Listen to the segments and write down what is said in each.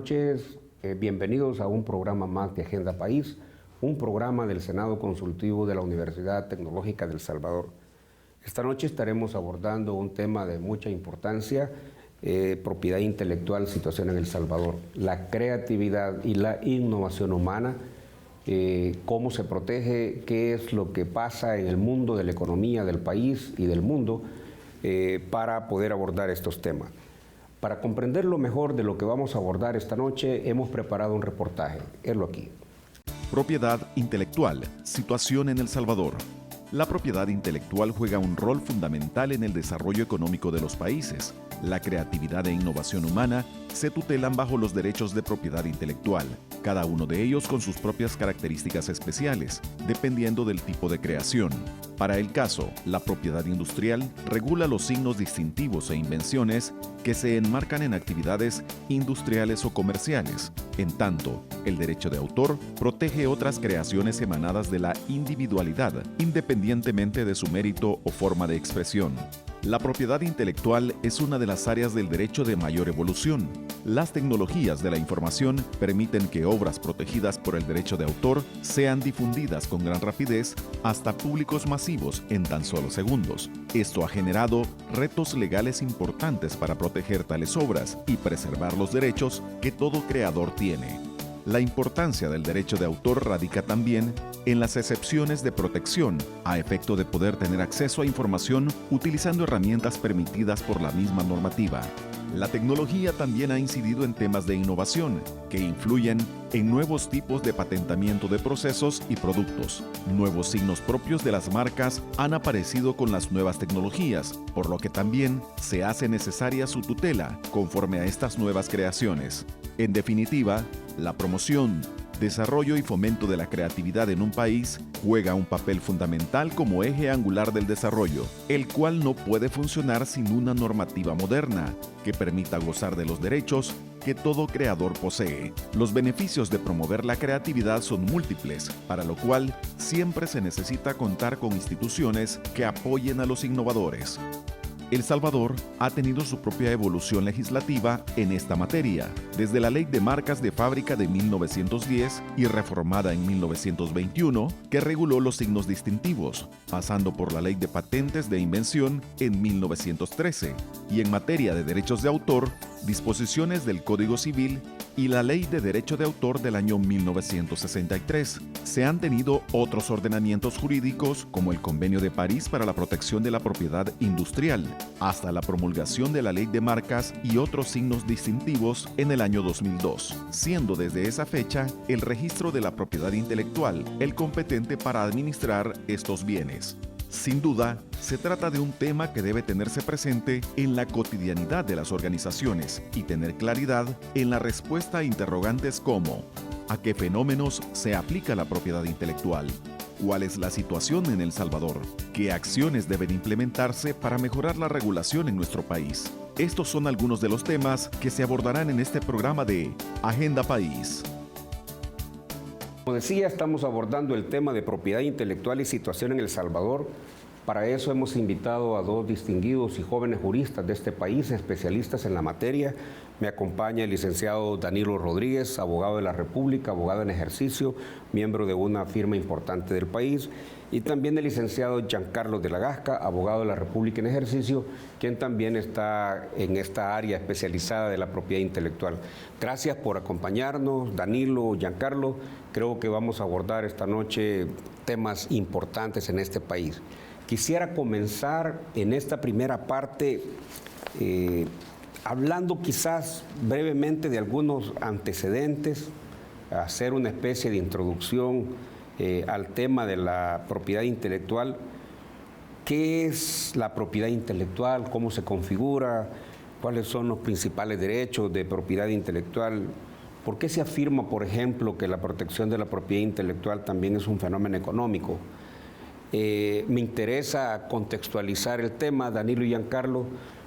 noches, bienvenidos a un programa más de Agenda País, un programa del Senado Consultivo de la Universidad Tecnológica de El Salvador. Esta noche estaremos abordando un tema de mucha importancia, propiedad intelectual, situación en El Salvador, la creatividad y la innovación humana, cómo se protege, qué es lo que pasa en el mundo de la economía del país y del mundo para poder abordar estos temas. Para comprenderlo mejor de lo que vamos a abordar esta noche, hemos preparado un reportaje. Helo aquí. Propiedad intelectual, situación en El Salvador. La propiedad intelectual juega un rol fundamental en el desarrollo económico de los países. La creatividad e innovación humana se tutelan bajo los derechos de propiedad intelectual, cada uno de ellos con sus propias características especiales, dependiendo del tipo de creación. Para el caso, la propiedad industrial regula los signos distintivos e invenciones que se enmarcan en actividades industriales o comerciales. En tanto, el derecho de autor protege otras creaciones emanadas de la individualidad, independientemente de su mérito o forma de expresión. La propiedad intelectual es una de las áreas del derecho de mayor evolución. Las tecnologías de la información permiten que obras protegidas por el derecho de autor sean difundidas con gran rapidez hasta públicos masivos en tan solo segundos. Esto ha generado retos legales importantes para proteger tales obras y preservar los derechos que todo creador tiene. La importancia del derecho de autor radica también en las excepciones de protección, a efecto de poder tener acceso a información utilizando herramientas permitidas por la misma normativa. La tecnología también ha incidido en temas de innovación, que influyen en nuevos tipos de patentamiento de procesos y productos. Nuevos signos propios de las marcas han aparecido con las nuevas tecnologías, por lo que también se hace necesaria su tutela conforme a estas nuevas creaciones. En definitiva, la promoción, desarrollo y fomento de la creatividad en un país juega un papel fundamental como eje angular del desarrollo, el cual no puede funcionar sin una normativa moderna que permita gozar de los derechos que todo creador posee. Los beneficios de promover la creatividad son múltiples, para lo cual siempre se necesita contar con instituciones que apoyen a los innovadores. El Salvador ha tenido su propia evolución legislativa en esta materia, desde la Ley de Marcas de Fábrica de 1910 y reformada en 1921, que reguló los signos distintivos, pasando por la Ley de Patentes de Invención en 1913, y en materia de derechos de autor, disposiciones del Código Civil y la Ley de Derecho de Autor del año 1963. Se han tenido otros ordenamientos jurídicos como el Convenio de París para la protección de la propiedad industrial, hasta la promulgación de la Ley de Marcas y otros signos distintivos en el año 2002, siendo desde esa fecha el registro de la propiedad intelectual el competente para administrar estos bienes. Sin duda, se trata de un tema que debe tenerse presente en la cotidianidad de las organizaciones y tener claridad en la respuesta a interrogantes como: ¿a qué fenómenos se aplica la propiedad intelectual? ¿Cuál es la situación en El Salvador? ¿Qué acciones deben implementarse para mejorar la regulación en nuestro país? Estos son algunos de los temas que se abordarán en este programa de Agenda País. Como decía, estamos abordando el tema de propiedad intelectual y situación en El Salvador. Para eso hemos invitado a dos distinguidos y jóvenes juristas de este país, especialistas en la materia. Me acompaña el licenciado Danilo Rodríguez, abogado de la República, abogado en ejercicio, miembro de una firma importante del país, y también el licenciado Giancarlo de la Gasca, abogado de la República en ejercicio, quien también está en esta área especializada de la propiedad intelectual. Gracias por acompañarnos, Danilo, Giancarlo. Creo que vamos a abordar esta noche temas importantes en este país. Quisiera comenzar en esta primera parte hablando quizás brevemente de algunos antecedentes, hacer una especie de introducción al tema de la propiedad intelectual. ¿Qué es la propiedad intelectual? ¿Cómo se configura? ¿Cuáles son los principales derechos de propiedad intelectual? ¿Por qué se afirma, por ejemplo, que la protección de la propiedad intelectual también es un fenómeno económico? Me interesa contextualizar el tema, Danilo y Giancarlo,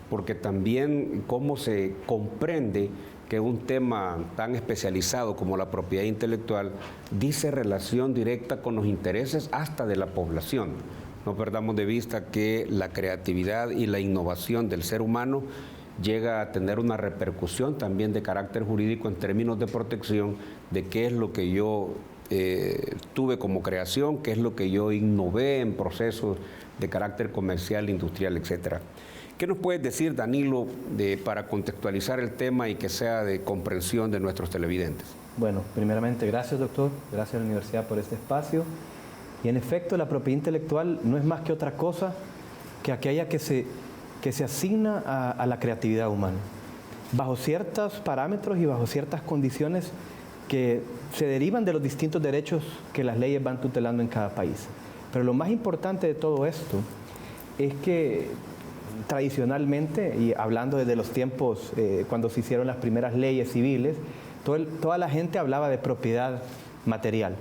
porque también cómo se comprende que un tema tan especializado como la propiedad intelectual dice relación directa con los intereses hasta de la población. No perdamos de vista que la creatividad y la innovación del ser humano llega a tener una repercusión también de carácter jurídico en términos de protección de qué es lo que yo tuve como creación, qué es lo que yo innové en procesos de carácter comercial, industrial, etcétera. ¿Qué nos puedes decir, Danilo, para contextualizar el tema y que sea de comprensión de nuestros televidentes? Bueno, primeramente, gracias, doctor. Gracias a la universidad por este espacio. Y en efecto, la propiedad intelectual no es más que otra cosa que aquella que se asigna a la creatividad humana, bajo ciertos parámetros y bajo ciertas condiciones que se derivan de los distintos derechos que las leyes van tutelando en cada país. Pero lo más importante de todo esto es que tradicionalmente, y hablando desde los tiempos cuando se hicieron las primeras leyes civiles, toda la gente hablaba de propiedad material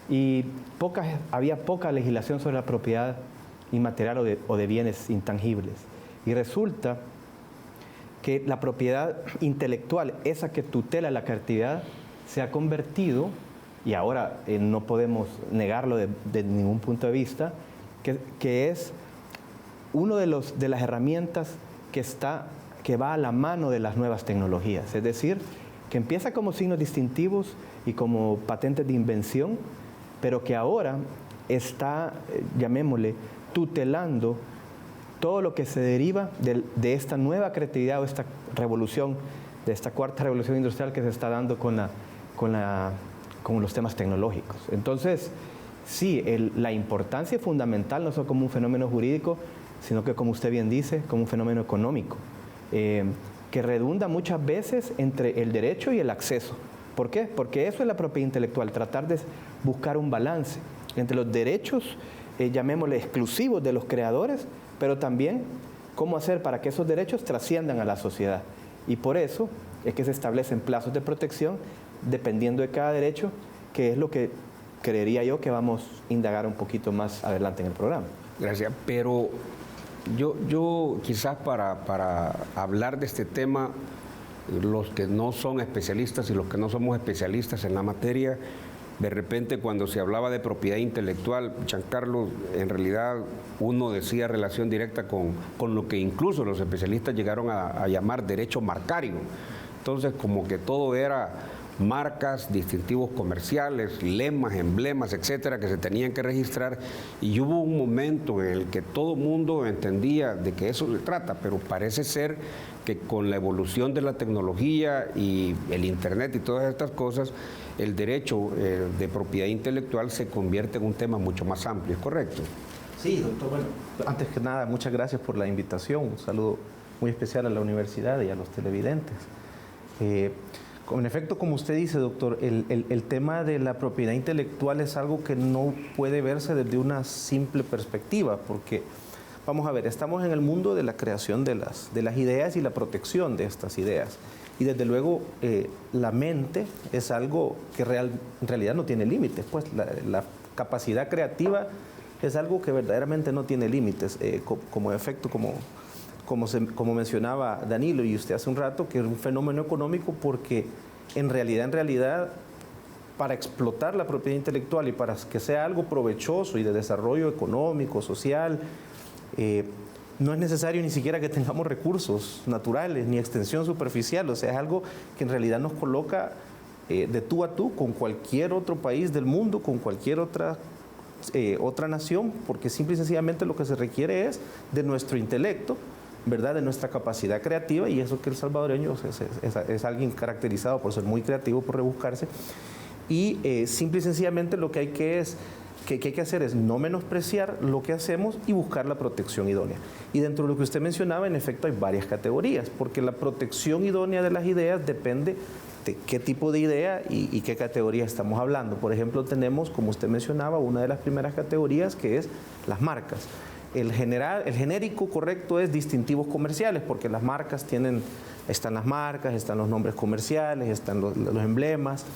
y había poca legislación sobre la propiedad inmaterial o de bienes intangibles. Y resulta que la propiedad intelectual, esa que tutela la creatividad, se ha convertido, y ahora no podemos negarlo de ningún punto de vista, que es una de las herramientas que va a la mano de las nuevas tecnologías. Es decir, que empieza como signos distintivos y como patentes de invención, pero que ahora está, llamémosle, tutelando todo lo que se deriva de esta nueva creatividad o esta revolución, de esta cuarta revolución industrial que se está dando con los temas tecnológicos. Entonces, sí, la importancia es fundamental, no solo como un fenómeno jurídico, sino que, como usted bien dice, como un fenómeno económico, que redunda muchas veces entre el derecho y el acceso. ¿Por qué? Porque eso es la propiedad intelectual, tratar de buscar un balance entre los derechos, llamémosle exclusivos de los creadores, pero también cómo hacer para que esos derechos trasciendan a la sociedad. Y por eso es que se establecen plazos de protección dependiendo de cada derecho, que es lo que creería yo que vamos a indagar un poquito más adelante en el programa. Gracias, pero yo quizás para hablar de este tema, los que no son especialistas y los que no somos especialistas en la materia, de repente cuando se hablaba de propiedad intelectual, Giancarlo, en realidad uno decía relación directa con lo que incluso los especialistas llegaron a llamar derecho marcario. Entonces como que todo era marcas, distintivos comerciales, lemas, emblemas, etcétera, que se tenían que registrar, y hubo un momento en el que todo el mundo entendía de que eso se trata, pero parece ser que con la evolución de la tecnología y el internet y todas estas cosas, el derecho de propiedad intelectual se convierte en un tema mucho más amplio, ¿es correcto? Sí, doctor. Bueno, antes que nada, muchas gracias por la invitación. Un saludo muy especial a la universidad y a los televidentes. En efecto, como usted dice, doctor, el tema de la propiedad intelectual es algo que no puede verse desde una simple perspectiva, porque, vamos a ver, estamos en el mundo de la creación de las ideas y la protección de estas ideas. Y desde luego, la mente es algo que en realidad no tiene límites, pues la capacidad creativa es algo que verdaderamente no tiene límites, como efecto, como mencionaba Danilo y usted hace un rato, que es un fenómeno económico porque en realidad, para explotar la propiedad intelectual y para que sea algo provechoso y de desarrollo económico, social, no es necesario ni siquiera que tengamos recursos naturales ni extensión superficial, o sea, es algo que en realidad nos coloca de tú a tú con cualquier otro país del mundo, con cualquier otra nación, porque simple y sencillamente lo que se requiere es de nuestro intelecto, ¿verdad?, de nuestra capacidad creativa, y eso que el salvadoreño es alguien caracterizado por ser muy creativo, por rebuscarse, y simple y sencillamente lo que hay que hacer es no menospreciar lo que hacemos y buscar la protección idónea. Y dentro de lo que usted mencionaba, en efecto, hay varias categorías, porque la protección idónea de las ideas depende de qué tipo de idea y qué categoría estamos hablando. Por ejemplo, tenemos, como usted mencionaba, una de las primeras categorías, que es las marcas. El genérico correcto es distintivos comerciales, porque las marcas están las marcas, están los nombres comerciales, están los emblemas.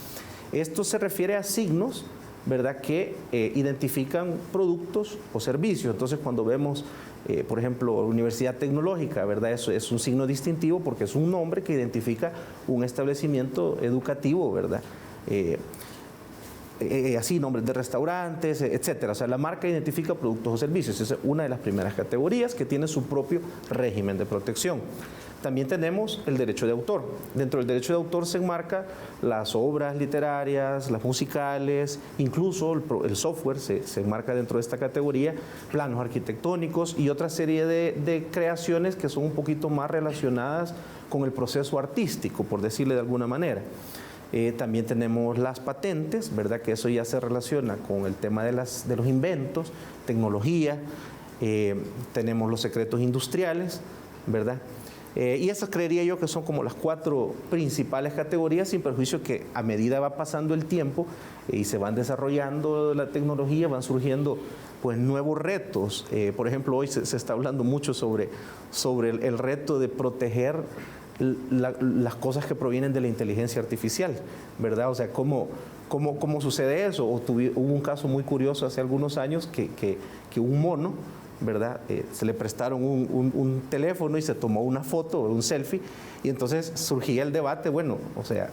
Esto se refiere a signos, ¿verdad?, que identifican productos o servicios. Entonces, cuando vemos, por ejemplo, Universidad Tecnológica, ¿verdad?, eso es un signo distintivo porque es un nombre que identifica un establecimiento educativo, ¿verdad? así nombres de restaurantes, etcétera. O sea, la marca identifica productos o servicios. Esa es una de las primeras categorías que tiene su propio régimen de protección. También tenemos el derecho de autor. Dentro del derecho de autor se enmarca las obras literarias, las musicales, incluso el software se enmarca dentro de esta categoría, planos arquitectónicos y otra serie de creaciones que son un poquito más relacionadas con el proceso artístico, por decirle de alguna manera. También tenemos las patentes, ¿verdad? Que eso ya se relaciona con el tema de los inventos, tecnología, tenemos los secretos industriales, ¿verdad? Y esas creería yo que son como las 4 principales categorías, sin perjuicio que a medida va pasando el tiempo y se van desarrollando la tecnología, van surgiendo pues nuevos retos. Por ejemplo, hoy se está hablando mucho sobre el reto de proteger las cosas que provienen de la inteligencia artificial, ¿verdad? O sea, ¿cómo sucede eso? Hubo un caso muy curioso hace algunos años que un mono, ¿verdad? Se le prestaron un teléfono y se tomó una foto, un selfie, y entonces surgía el debate, bueno, o sea,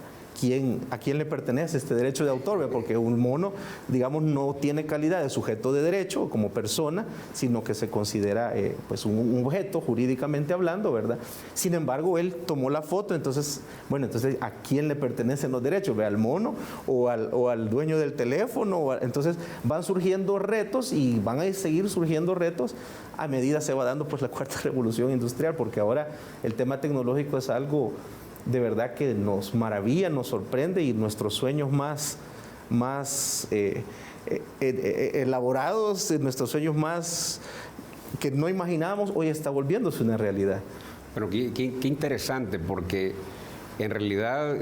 ¿a quién le pertenece este derecho de autor? Porque un mono, digamos, no tiene calidad de sujeto de derecho como persona, sino que se considera pues un objeto jurídicamente hablando, ¿verdad? Sin embargo, él tomó la foto, entonces, bueno, entonces, ¿a quién le pertenecen los derechos? ¿Al mono o al dueño del teléfono? Entonces, van surgiendo retos y van a seguir surgiendo retos a medida se va dando pues la 4ª revolución industrial, porque ahora el tema tecnológico es algo de verdad que nos maravilla, nos sorprende, y nuestros sueños más elaborados, nuestros sueños más que no imaginábamos, hoy está volviéndose una realidad. Pero qué interesante, porque en realidad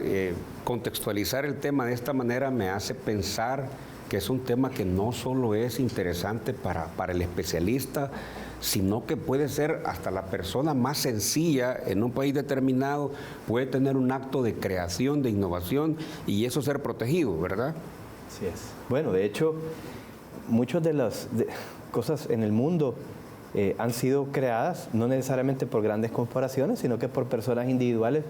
contextualizar el tema de esta manera me hace pensar que es un tema que no solo es interesante para el especialista, sino que puede ser hasta la persona más sencilla en un país determinado, puede tener un acto de creación, de innovación, y eso ser protegido, ¿verdad? Así es. Bueno, de hecho, muchas de las cosas en el mundo han sido creadas no necesariamente por grandes corporaciones, sino que por personas individuales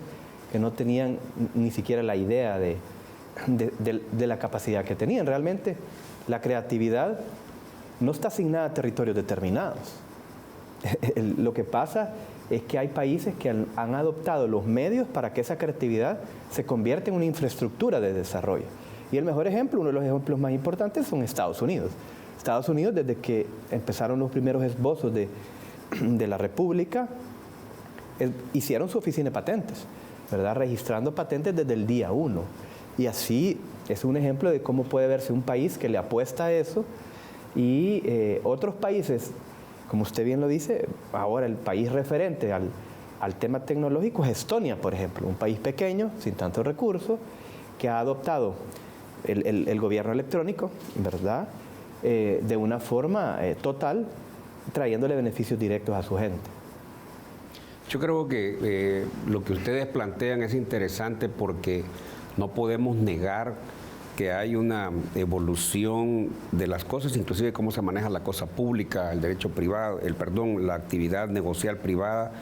que no tenían ni siquiera la idea de la capacidad que tenían. Realmente, la creatividad no está asignada a territorios determinados. Lo que pasa es que hay países que han adoptado los medios para que esa creatividad se convierta en una infraestructura de desarrollo. Y el mejor ejemplo, uno de los ejemplos más importantes, son Estados Unidos. Estados Unidos, desde que empezaron los primeros esbozos de la República, hicieron su oficina de patentes, ¿verdad? Registrando patentes desde el día 1. Y así es un ejemplo de cómo puede verse un país que le apuesta a eso, y otros países, como usted bien lo dice, ahora el país referente al tema tecnológico es Estonia, por ejemplo, un país pequeño, sin tantos recursos, que ha adoptado el gobierno electrónico, ¿verdad? De una forma total, trayéndole beneficios directos a su gente. Yo creo que lo que ustedes plantean es interesante, porque no podemos negar que hay una evolución de las cosas, inclusive cómo se maneja la cosa pública, el derecho privado, la actividad negocial privada,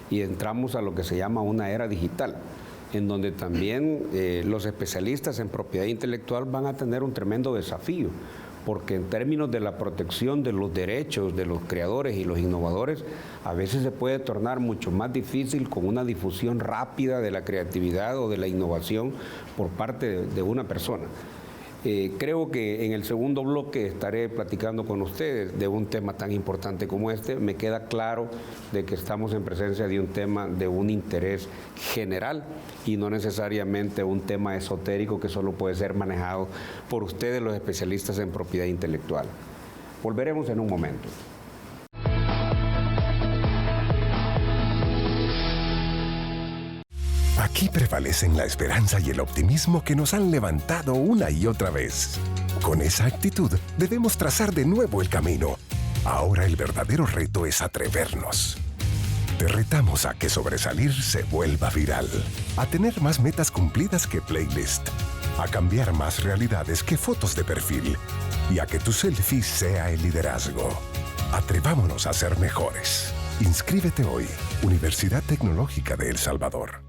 y entramos a lo que se llama una era digital, en donde también los especialistas en propiedad intelectual van a tener un tremendo desafío, porque en términos de la protección de los derechos de los creadores y los innovadores, a veces se puede tornar mucho más difícil con una difusión rápida de la creatividad o de la innovación por parte de una persona. Creo que en el segundo bloque estaré platicando con ustedes de un tema tan importante como este. Me queda claro de que estamos en presencia de un tema de un interés general y no necesariamente un tema esotérico que solo puede ser manejado por ustedes, los especialistas en propiedad intelectual. Volveremos en un momento. Aquí prevalecen la esperanza y el optimismo que nos han levantado una y otra vez. Con esa actitud debemos trazar de nuevo el camino. Ahora el verdadero reto es atrevernos. Te retamos a que sobresalir se vuelva viral, a tener más metas cumplidas que playlist, a cambiar más realidades que fotos de perfil y a que tu selfie sea el liderazgo. Atrevámonos a ser mejores. Inscríbete hoy. Universidad Tecnológica de El Salvador.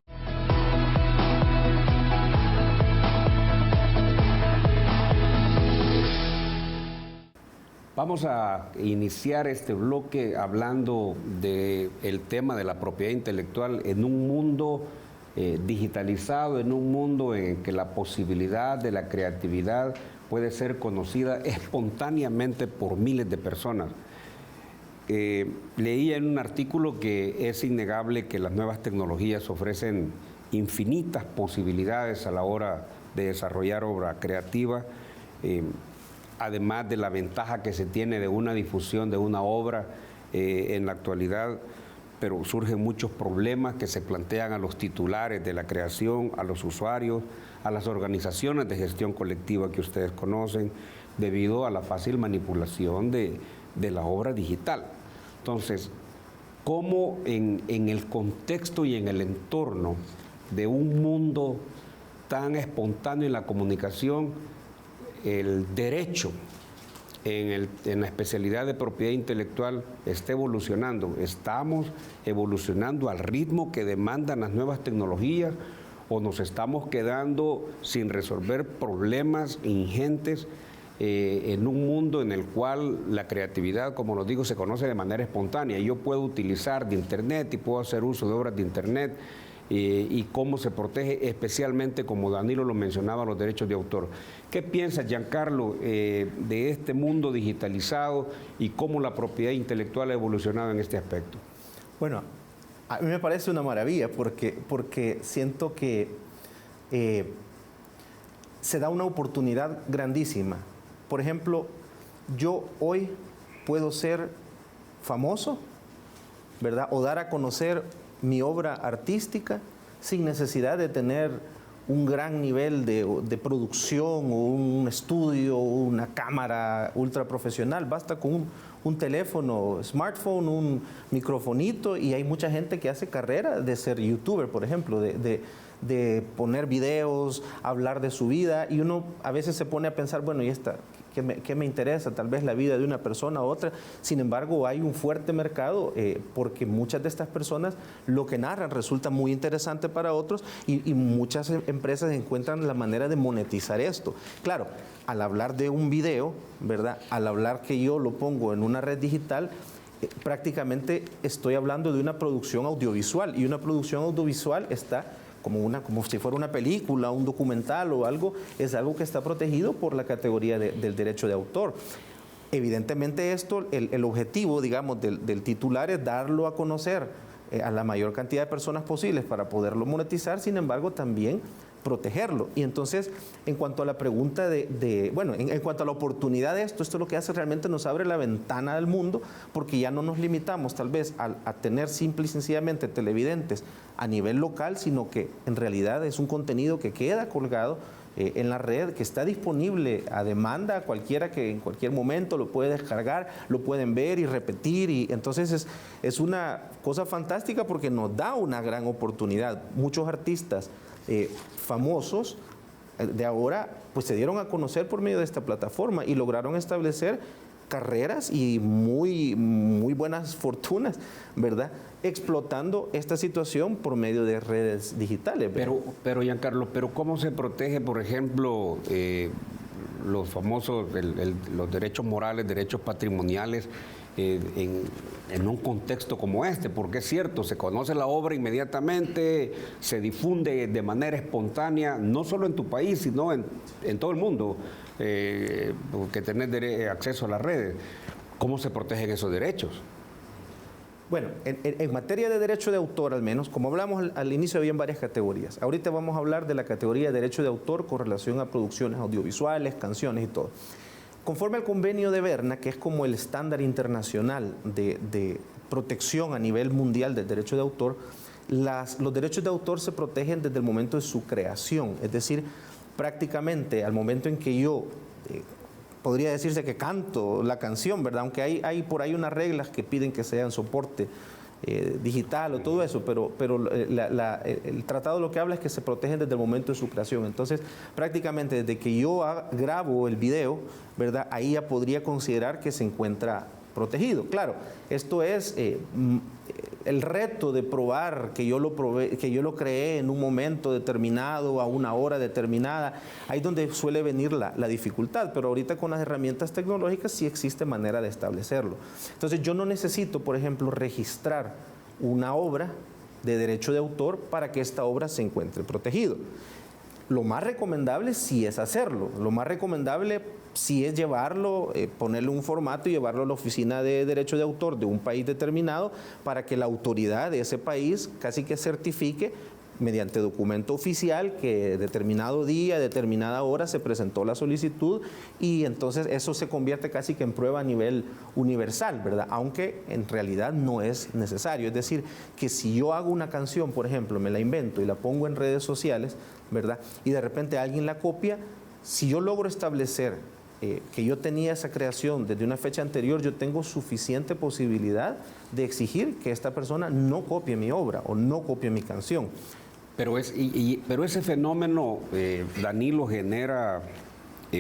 Vamos a iniciar este bloque hablando del tema de la propiedad intelectual en un mundo digitalizado, en un mundo en que la posibilidad de la creatividad puede ser conocida espontáneamente por miles de personas. Leía en un artículo que es innegable que las nuevas tecnologías ofrecen infinitas posibilidades a la hora de desarrollar obra creativa, además de la ventaja que se tiene de una difusión de una obra en la actualidad, pero surgen muchos problemas que se plantean a los titulares de la creación, a los usuarios, a las organizaciones de gestión colectiva que ustedes conocen, debido a la fácil manipulación de la obra digital. Entonces, ¿cómo en el contexto y en el entorno de un mundo tan espontáneo en la comunicación, el derecho en la especialidad de propiedad intelectual está evolucionando? ¿Estamos evolucionando al ritmo que demandan las nuevas tecnologías o nos estamos quedando sin resolver problemas ingentes en un mundo en el cual la creatividad, como lo digo, se conoce de manera espontánea? Yo puedo utilizar de Internet y puedo hacer uso de obras de Internet, y cómo se protege, especialmente, como Danilo lo mencionaba, los derechos de autor. ¿Qué piensa, Giancarlo, de este mundo digitalizado y cómo la propiedad intelectual ha evolucionado en este aspecto? Bueno, a mí me parece una maravilla porque siento que se da una oportunidad grandísima. Por ejemplo, yo hoy puedo ser famoso, ¿verdad? O dar a conocer mi obra artística sin necesidad de tener un gran nivel de producción o un estudio o una cámara ultra profesional. Basta con un teléfono, smartphone, un microfonito, y hay mucha gente que hace carrera de ser youtuber, por ejemplo, de poner videos, hablar de su vida, y uno a veces se pone a pensar, bueno, ¿y esta? ¿Qué me interesa? Tal vez la vida de una persona u otra. Sin embargo, hay un fuerte mercado porque muchas de estas personas lo que narran resulta muy interesante para otros, y muchas empresas encuentran la manera de monetizar esto. Claro, al hablar de un video, ¿verdad? Al hablar que yo lo pongo en una red digital, prácticamente estoy hablando de una producción audiovisual, y una producción audiovisual está como si fuera una película, un documental o algo, es algo que está protegido por la categoría del derecho de autor. Evidentemente esto, el objetivo, digamos, del titular es darlo a conocer a la mayor cantidad de personas posibles para poderlo monetizar, sin embargo también protegerlo. Y entonces, en cuanto a la pregunta en cuanto a la oportunidad de esto es lo que hace, realmente nos abre la ventana del mundo, porque ya no nos limitamos tal vez a tener simple y sencillamente televidentes a nivel local, sino que en realidad es un contenido que queda colgado en la red, que está disponible a demanda, a cualquiera que en cualquier momento lo puede descargar, lo pueden ver y repetir, y entonces es una cosa fantástica porque nos da una gran oportunidad. Muchos artistas famosos de ahora pues se dieron a conocer por medio de esta plataforma y lograron establecer carreras y muy buenas fortunas, ¿verdad? Explotando esta situación por medio de redes digitales. Pero Giancarlo, ¿cómo se protege, por ejemplo, los famosos, los derechos morales, derechos patrimoniales, en un contexto como este? Porque es cierto, se conoce la obra inmediatamente, se difunde de manera espontánea, no solo en tu país, sino en todo el mundo, que tenés acceso a las redes. ¿Cómo se protegen esos derechos? Bueno, en materia de derecho de autor, al menos, como hablamos al inicio, habían varias categorías. Ahorita vamos a hablar de la categoría de derecho de autor con relación a producciones audiovisuales, canciones y todo. Conforme al convenio de Berna, que es como el estándar internacional de protección a nivel mundial del derecho de autor, los derechos de autor se protegen desde el momento de su creación. Es decir, prácticamente al momento en que yo, podría decirse que canto la canción, ¿verdad? Aunque hay por ahí unas reglas que piden que sea en soporte digital o todo eso, pero el tratado lo que habla es que se protegen desde el momento de su creación. Entonces, prácticamente desde que yo grabo el video, ¿verdad? Ahí ya podría considerar que se encuentra protegido. Claro, esto es el reto de probar que yo lo creé en un momento determinado, a una hora determinada, ahí es donde suele venir la dificultad, pero ahorita con las herramientas tecnológicas sí existe manera de establecerlo. Entonces yo no necesito, por ejemplo, registrar una obra de derecho de autor para que esta obra se encuentre protegido. Lo más recomendable sí es hacerlo, lo más recomendable sí es llevarlo, ponerle un formato y llevarlo a la oficina de derecho de autor de un país determinado para que la autoridad de ese país casi que certifique mediante documento oficial que determinado día, determinada hora se presentó la solicitud y entonces eso se convierte casi que en prueba a nivel universal, ¿verdad? Aunque en realidad no es necesario. Es decir, que si yo hago una canción, por ejemplo, me la invento y la pongo en redes sociales, ¿verdad? Y de repente alguien la copia, si yo logro establecer que yo tenía esa creación desde una fecha anterior, yo tengo suficiente posibilidad de exigir que esta persona no copie mi obra o no copie mi canción. Pero ese fenómeno, Danilo, genera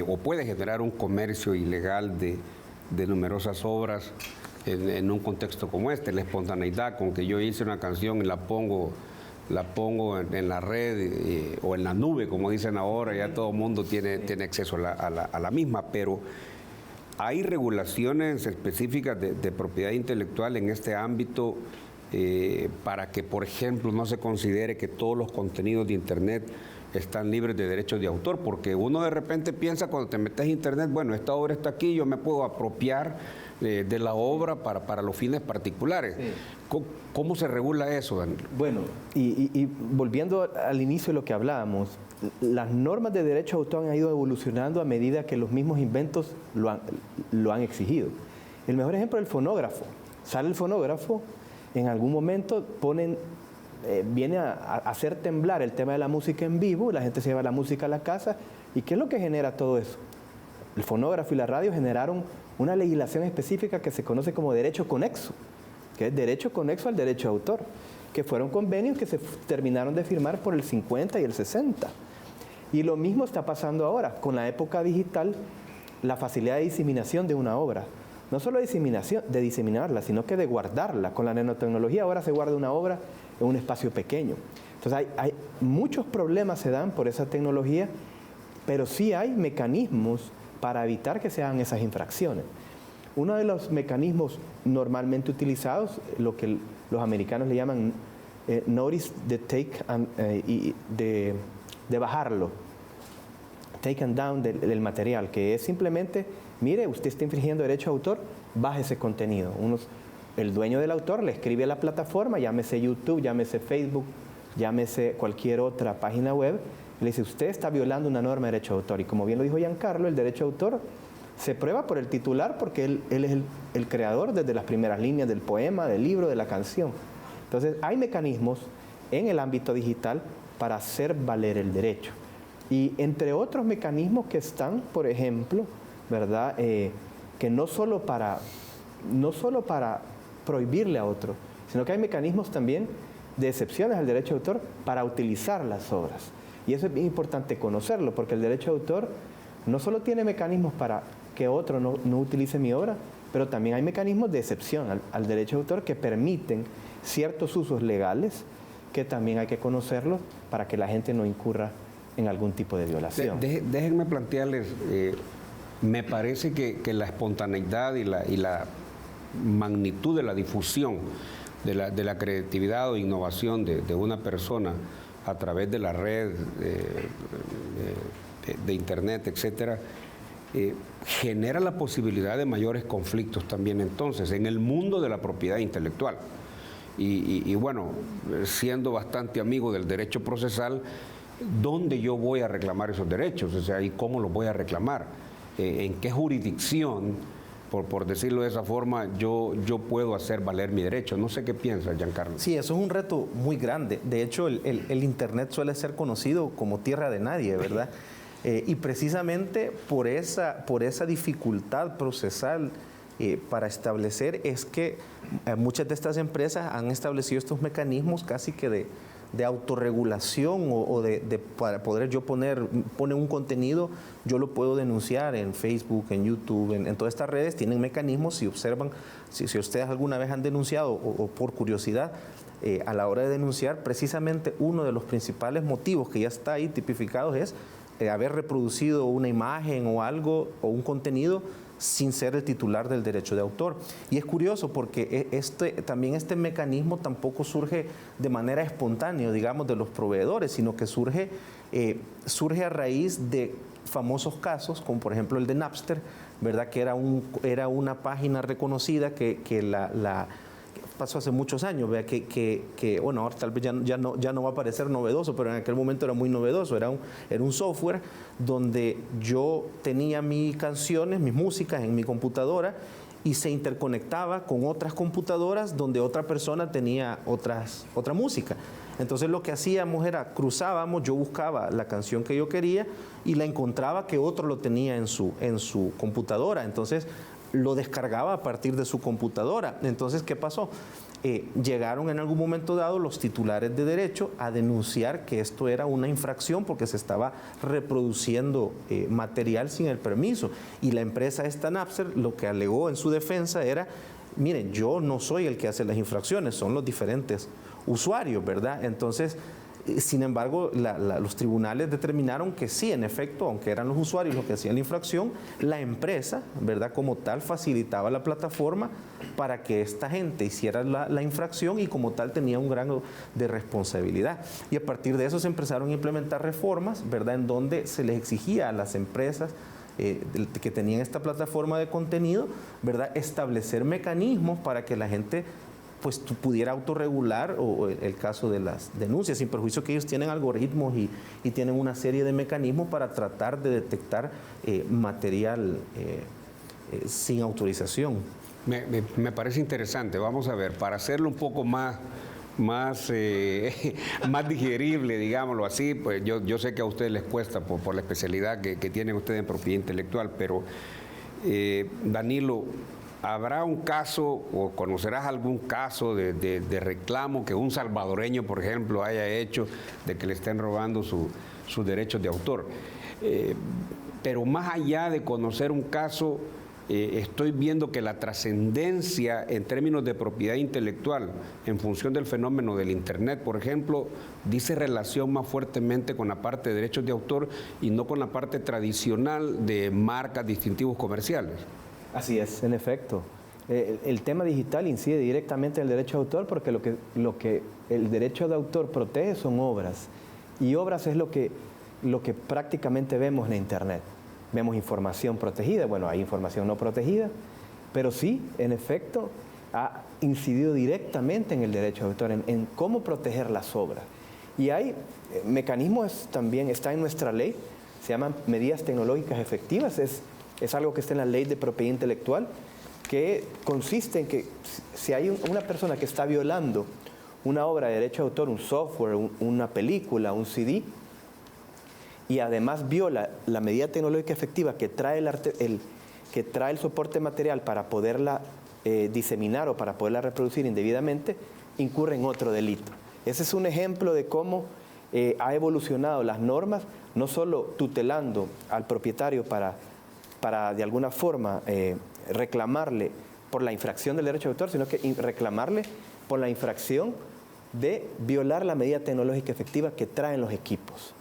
o puede generar un comercio ilegal de numerosas obras en un contexto como este, la espontaneidad con que yo hice una canción y la pongo en la red o en la nube, como dicen ahora, ya todo el mundo tiene acceso a la misma, pero hay regulaciones específicas de propiedad intelectual en este ámbito para que, por ejemplo, no se considere que todos los contenidos de Internet están libres de derechos de autor, porque uno de repente piensa cuando te metes a Internet, bueno, esta obra está aquí, yo me puedo apropiar de la obra para los fines particulares. Sí. ¿Cómo se regula eso, Daniel? Bueno, y volviendo al inicio de lo que hablábamos, las normas de derecho de autor han ido evolucionando a medida que los mismos inventos lo han exigido. El mejor ejemplo es el fonógrafo. Sale el fonógrafo, en algún momento viene a hacer temblar el tema de la música en vivo, la gente se lleva la música a la casa, ¿y qué es lo que genera todo eso? El fonógrafo y la radio generaron una legislación específica que se conoce como derecho conexo, que es derecho conexo al derecho de autor, que fueron convenios que se terminaron de firmar por el 50 y el 60. Y lo mismo está pasando ahora, con la época digital, la facilidad de diseminación de una obra. No solo de diseminarla, sino que de guardarla. Con la nanotecnología ahora se guarda una obra en un espacio pequeño. Entonces hay muchos problemas se dan por esa tecnología, pero sí hay mecanismos para evitar que se hagan esas infracciones. Uno de los mecanismos normalmente utilizados, lo que los americanos le llaman notice de take de bajarlo, take and down del material, que es simplemente, mire, usted está infringiendo derecho de autor, baje ese contenido. El dueño del autor le escribe a la plataforma, llámese YouTube, llámese Facebook, llámese cualquier otra página web, le dice, usted está violando una norma de derecho de autor. Y como bien lo dijo Giancarlo, el derecho de autor se prueba por el titular porque él es el creador desde las primeras líneas del poema, del libro, de la canción. Entonces, hay mecanismos en el ámbito digital para hacer valer el derecho. Y entre otros mecanismos que están, por ejemplo, ¿verdad? Que no solo para prohibirle a otro, sino que hay mecanismos también de excepciones al derecho de autor para utilizar las obras. Y eso es bien importante conocerlo, porque el derecho de autor no solo tiene mecanismos para que otro no utilice mi obra, pero también hay mecanismos de excepción al derecho de autor que permiten ciertos usos legales que también hay que conocerlos para que la gente no incurra en algún tipo de violación. Déjenme plantearles, me parece que la espontaneidad y la magnitud de la difusión de la creatividad o innovación de una persona a través de la red, de Internet, etcétera, genera la posibilidad de mayores conflictos también entonces en el mundo de la propiedad intelectual. Y bueno, siendo bastante amigo del derecho procesal, ¿dónde yo voy a reclamar esos derechos? O sea, ¿y cómo los voy a reclamar? ¿En qué jurisdicción, por decirlo de esa forma, yo puedo hacer valer mi derecho? No sé qué piensa, Giancarlo. Sí, eso es un reto muy grande. De hecho, el Internet suele ser conocido como tierra de nadie, ¿verdad? Y precisamente por esa dificultad procesal para establecer es que muchas de estas empresas han establecido estos mecanismos casi que autorregulación para poder yo poner un contenido, yo lo puedo denunciar en Facebook, en YouTube, en todas estas redes, tienen mecanismos. Si observan, si ustedes alguna vez han denunciado o por curiosidad, a la hora de denunciar, precisamente uno de los principales motivos que ya está ahí tipificado es haber reproducido una imagen o algo o un contenido sin ser el titular del derecho de autor. Y es curioso porque también este mecanismo tampoco surge de manera espontánea, digamos, de los proveedores, sino que surge a raíz de famosos casos, como por ejemplo el de Napster, ¿verdad? Que era una página reconocida que pasó hace muchos años, vea que bueno, ahora tal vez ya no va a parecer novedoso, pero en aquel momento era muy novedoso. Era un software donde yo tenía mis canciones, mis músicas en mi computadora y se interconectaba con otras computadoras donde otra persona tenía otra música. Entonces lo que hacíamos era cruzábamos, yo buscaba la canción que yo quería y la encontraba que otro lo tenía en su computadora. Entonces lo descargaba a partir de su computadora. Entonces, ¿qué pasó? Llegaron en algún momento dado los titulares de derecho a denunciar que esto era una infracción porque se estaba reproduciendo material sin el permiso. Y la empresa esta Napster lo que alegó en su defensa era, miren, yo no soy el que hace las infracciones, son los diferentes usuarios, ¿verdad? Entonces, sin embargo, los tribunales determinaron que sí, en efecto, aunque eran los usuarios los que hacían la infracción, la empresa, ¿verdad?, como tal, facilitaba la plataforma para que esta gente hiciera la infracción y como tal tenía un grado de responsabilidad. Y a partir de eso se empezaron a implementar reformas, ¿verdad?, en donde se les exigía a las empresas que tenían esta plataforma de contenido, ¿verdad?, establecer mecanismos para que la gente pues pudiera autorregular o el caso de las denuncias, sin perjuicio que ellos tienen algoritmos y tienen una serie de mecanismos para tratar de detectar material sin autorización. Me parece interesante. Vamos a ver, para hacerlo un poco más digerible, digámoslo así, pues yo sé que a ustedes les cuesta por la especialidad que tienen ustedes en propiedad intelectual, pero Danilo, ¿habrá un caso o conocerás algún caso de reclamo que un salvadoreño, por ejemplo, haya hecho de que le estén robando sus derechos de autor? Pero más allá de conocer un caso, estoy viendo que la trascendencia en términos de propiedad intelectual en función del fenómeno del Internet, por ejemplo, dice relación más fuertemente con la parte de derechos de autor y no con la parte tradicional de marcas, distintivos comerciales. Así es, en efecto. El tema digital incide directamente en el derecho de autor porque lo que el derecho de autor protege son obras. Y obras es lo que prácticamente vemos en Internet. Vemos información protegida, bueno, hay información no protegida, pero sí, en efecto, ha incidido directamente en el derecho de autor, en cómo proteger las obras. Y hay mecanismos también, está en nuestra ley, se llaman medidas tecnológicas efectivas, es algo que está en la ley de propiedad intelectual, que consiste en que si hay una persona que está violando una obra de derecho de autor, un software, una película, un CD, y además viola la medida tecnológica efectiva que trae el soporte material para poderla diseminar o para poderla reproducir indebidamente, incurre en otro delito. Ese es un ejemplo de cómo ha evolucionado las normas, no solo tutelando al propietario para de alguna forma reclamarle por la infracción del derecho de autor, sino que reclamarle por la infracción de violar la medida tecnológica efectiva que traen los equipos.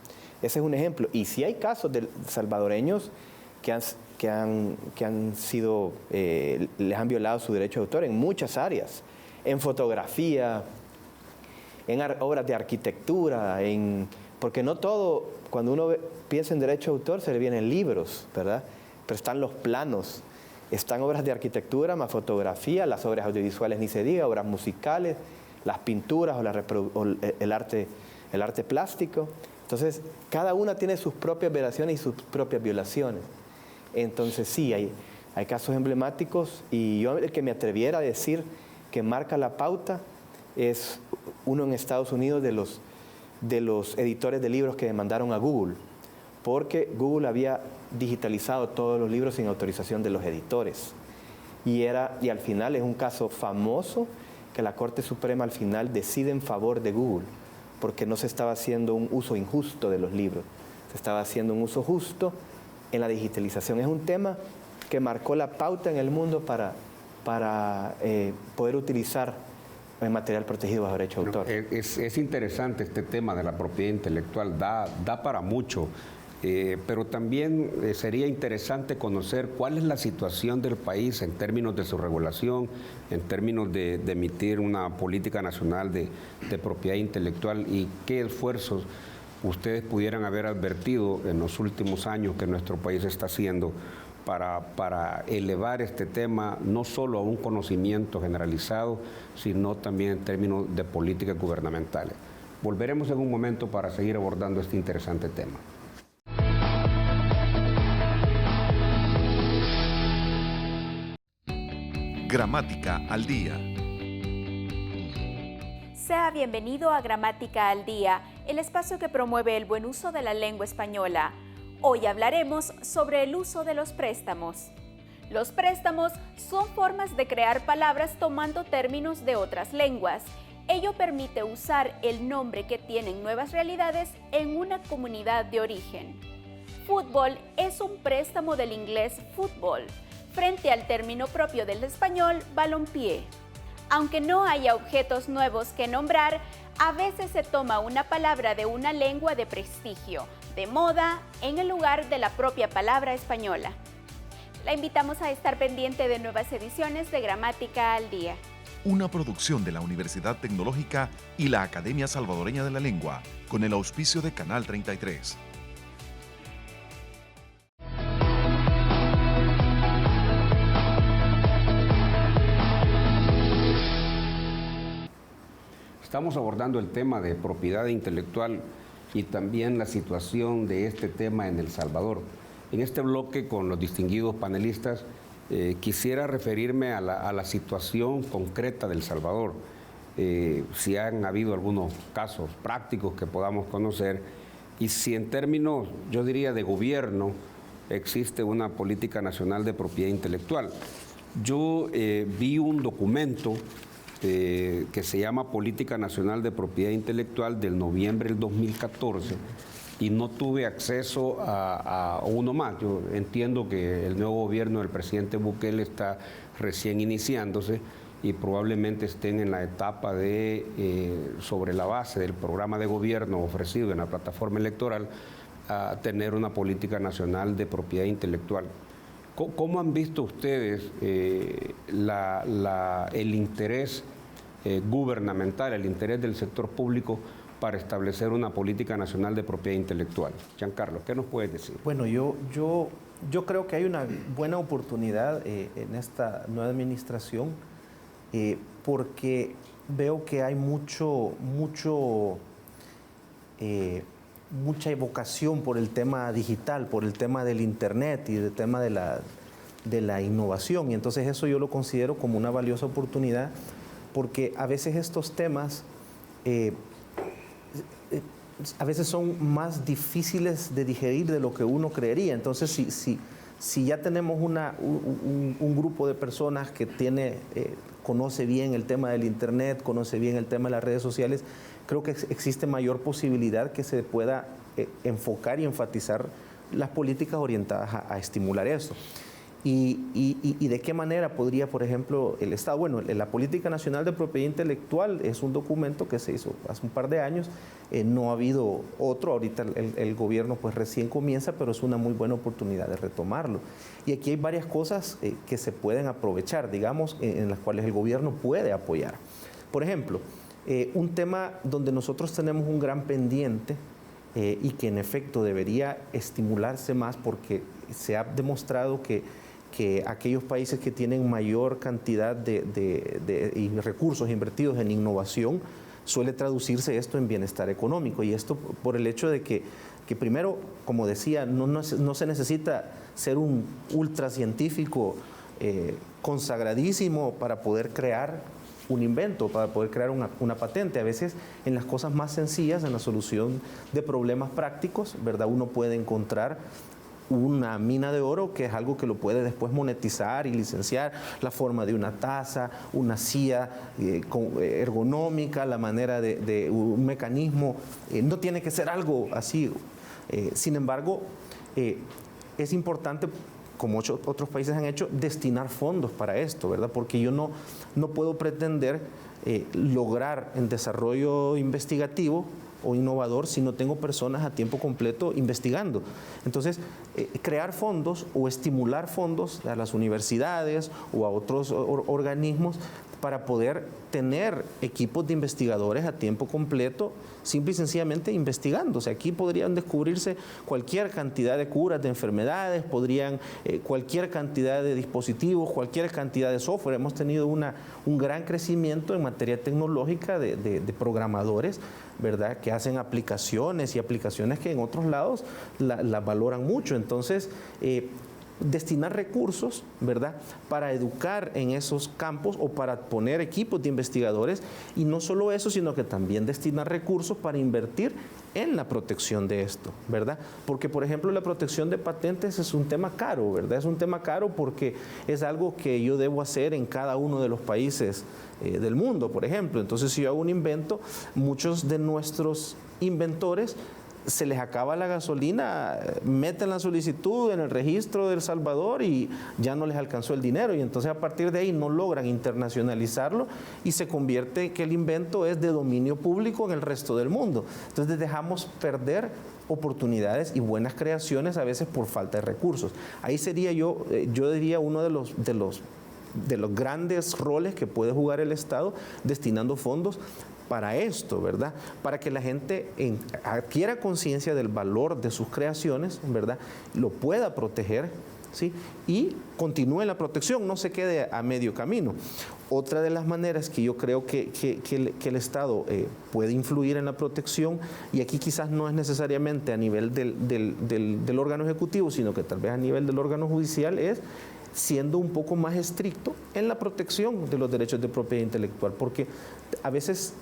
Ese es un ejemplo. Y si hay casos de salvadoreños que han sido, les han violado su derecho de autor en muchas áreas, en fotografía, en obras de arquitectura, porque no todo, cuando uno piensa en derecho de autor, se le vienen libros, ¿verdad? Pero están los planos, están obras de arquitectura, más fotografía, las obras audiovisuales ni se diga, obras musicales, las pinturas o el arte plástico. Entonces, cada una tiene sus propias violaciones y sus propias violaciones. Entonces, sí, hay casos emblemáticos y yo el que me atreviera a decir que marca la pauta es uno en Estados Unidos de los editores de libros que demandaron a Google, porque Google había digitalizado todos los libros sin autorización de los editores. Y al final es un caso famoso que la Corte Suprema al final decide en favor de Google, porque no se estaba haciendo un uso injusto de los libros, se estaba haciendo un uso justo en la digitalización. Es un tema que marcó la pauta en el mundo para poder utilizar el material protegido bajo derecho de autor. Es interesante este tema de la propiedad intelectual, da para mucho, pero también sería interesante conocer cuál es la situación del país en términos de su regulación, en términos de emitir una política nacional de propiedad intelectual y qué esfuerzos ustedes pudieran haber advertido en los últimos años que nuestro país está haciendo para elevar este tema no solo a un conocimiento generalizado, sino también en términos de políticas gubernamentales. Volveremos en un momento para seguir abordando este interesante tema. Gramática al día. Sea bienvenido a Gramática al Día, el espacio que promueve el buen uso de la lengua española. Hoy hablaremos sobre el uso de los préstamos. Los préstamos son formas de crear palabras tomando términos de otras lenguas. Ello permite usar el nombre que tienen nuevas realidades en una comunidad de origen. Fútbol es un préstamo del inglés football, frente al término propio del español balompié. Aunque no haya objetos nuevos que nombrar, a veces se toma una palabra de una lengua de prestigio, de moda, en el lugar de la propia palabra española. La invitamos a estar pendiente de nuevas ediciones de Gramática al Día. Una producción de la Universidad Tecnológica y la Academia Salvadoreña de la Lengua, con el auspicio de Canal 33. Estamos abordando el tema de propiedad intelectual y también la situación de este tema en El Salvador. En este bloque, con los distinguidos panelistas, quisiera referirme a la situación concreta de El Salvador. Si han habido algunos casos prácticos que podamos conocer y si en términos, yo diría, de gobierno, existe una política nacional de propiedad intelectual. Yo vi un documento que se llama Política Nacional de Propiedad Intelectual del noviembre del 2014 y no tuve acceso a uno más. Yo entiendo que el nuevo gobierno del presidente Bukele está recién iniciándose y probablemente estén en la etapa de, sobre la base del programa de gobierno ofrecido en la plataforma electoral, a tener una política nacional de propiedad intelectual. ¿Cómo han visto ustedes el interés gubernamental, el interés del sector público para establecer una política nacional de propiedad intelectual? Giancarlo, ¿qué nos puedes decir? Bueno, yo creo que hay una buena oportunidad en esta nueva administración porque veo que hay mucha evocación por el tema digital, por el tema del Internet y el tema de la innovación. Y entonces eso yo lo considero como una valiosa oportunidad porque a veces estos temas a veces son más difíciles de digerir de lo que uno creería. Entonces si ya tenemos un grupo de personas que conoce bien el tema del Internet, conoce bien el tema de las redes sociales, creo que existe mayor posibilidad que se pueda enfocar y enfatizar las políticas orientadas a estimular eso. Y de qué manera podría, por ejemplo, el Estado, bueno, la Política Nacional de Propiedad Intelectual es un documento que se hizo hace un par de años, no ha habido otro, ahorita el gobierno pues recién comienza, pero es una muy buena oportunidad de retomarlo. Y aquí hay varias cosas que se pueden aprovechar, digamos, en las cuales el gobierno puede apoyar. Por ejemplo, un tema donde nosotros tenemos un gran pendiente y que en efecto debería estimularse más porque se ha demostrado que aquellos países que tienen mayor cantidad de recursos invertidos en innovación, suele traducirse esto en bienestar económico. Y esto por el hecho de que primero, como decía, no se necesita ser un ultracientífico consagradísimo para poder crear un invento, para poder crear una patente. A veces en las cosas más sencillas, en la solución de problemas prácticos, ¿verdad? Uno puede encontrar una mina de oro, que es algo que lo puede después monetizar y licenciar, la forma de una taza, una silla ergonómica, la manera de un mecanismo, no tiene que ser algo así. Sin embargo, es importante, como otros países han hecho, destinar fondos para esto, ¿verdad? Porque yo no puedo pretender lograr el desarrollo investigativo o innovador si no tengo personas a tiempo completo investigando. Entonces, crear fondos o estimular fondos a las universidades o a otros organismos para poder tener equipos de investigadores a tiempo completo, simple y sencillamente investigando. O sea, aquí podrían descubrirse cualquier cantidad de curas de enfermedades, cualquier cantidad de dispositivos, cualquier cantidad de software. Hemos tenido un gran crecimiento en materia tecnológica de programadores, ¿verdad?, que hacen aplicaciones y aplicaciones que en otros lados las valoran mucho. Entonces, destinar recursos, ¿verdad?, para educar en esos campos o para poner equipos de investigadores, y no solo eso, sino que también destinar recursos para invertir en la protección de esto, ¿verdad? Porque, por ejemplo, la protección de patentes es un tema caro, ¿verdad? Es un tema caro porque es algo que yo debo hacer en cada uno de los países del mundo, por ejemplo. Entonces, si yo hago un invento, muchos de nuestros inventores se les acaba la gasolina, meten la solicitud en el registro de El Salvador y ya no les alcanzó el dinero, y entonces a partir de ahí no logran internacionalizarlo y se convierte que el invento es de dominio público en el resto del mundo. Entonces dejamos perder oportunidades y buenas creaciones a veces por falta de recursos. Ahí sería yo diría uno de los grandes roles que puede jugar el Estado, destinando fondos para esto, ¿verdad? Para que la gente adquiera conciencia del valor de sus creaciones, ¿verdad?, lo pueda proteger, ¿sí?, y continúe la protección, no se quede a medio camino. Otra de las maneras que yo creo que el Estado puede influir en la protección, y aquí quizás no es necesariamente a nivel del órgano ejecutivo, sino que tal vez a nivel del órgano judicial, es siendo un poco más estricto en la protección de los derechos de propiedad intelectual, porque a veces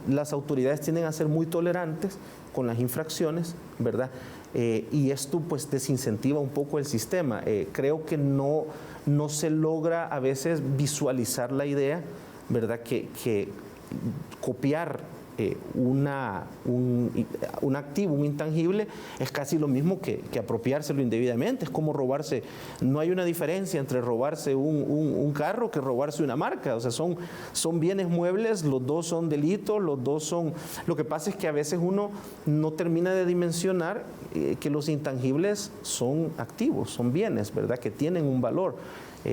las autoridades tienden a ser muy tolerantes con las infracciones, ¿verdad? Y esto pues desincentiva un poco el sistema. Creo que no se logra a veces visualizar la idea, ¿verdad?, que copiar un activo, un intangible, es casi lo mismo que apropiárselo indebidamente. Es como robarse. No hay una diferencia entre robarse un carro que robarse una marca. O sea, son bienes muebles, los dos son delitos, los dos son... Lo que pasa es que a veces uno no termina de dimensionar que los intangibles son activos, son bienes, ¿verdad?, que tienen un valor.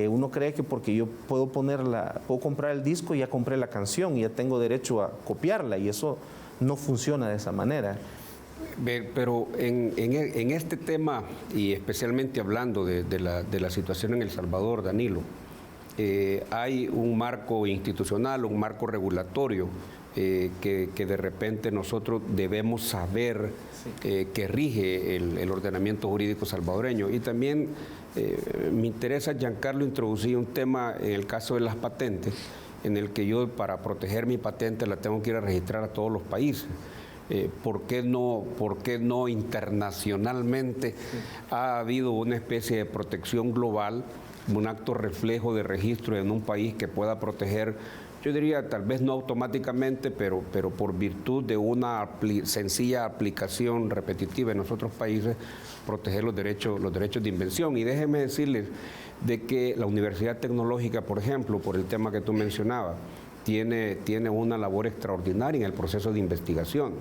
Uno cree que porque yo puedo comprar el disco y ya compré la canción y ya tengo derecho a copiarla, y eso no funciona de esa manera. Pero en este tema, y especialmente hablando de la situación en El Salvador, Danilo, hay un marco institucional, un marco regulatorio que de repente nosotros debemos saber que rige el ordenamiento jurídico salvadoreño. Y también me interesa, Giancarlo, introducir un tema en el caso de las patentes, en el que yo, para proteger mi patente, la tengo que ir a registrar a todos los países. ¿Por qué no internacionalmente ha habido una especie de protección global, un acto reflejo de registro en un país que pueda proteger? Yo diría, tal vez no automáticamente, pero por virtud de una sencilla aplicación repetitiva en otros países, proteger los derechos de invención. Y déjenme decirles de que la Universidad Tecnológica, por ejemplo, por el tema que tú mencionabas, tiene una labor extraordinaria en el proceso de investigación.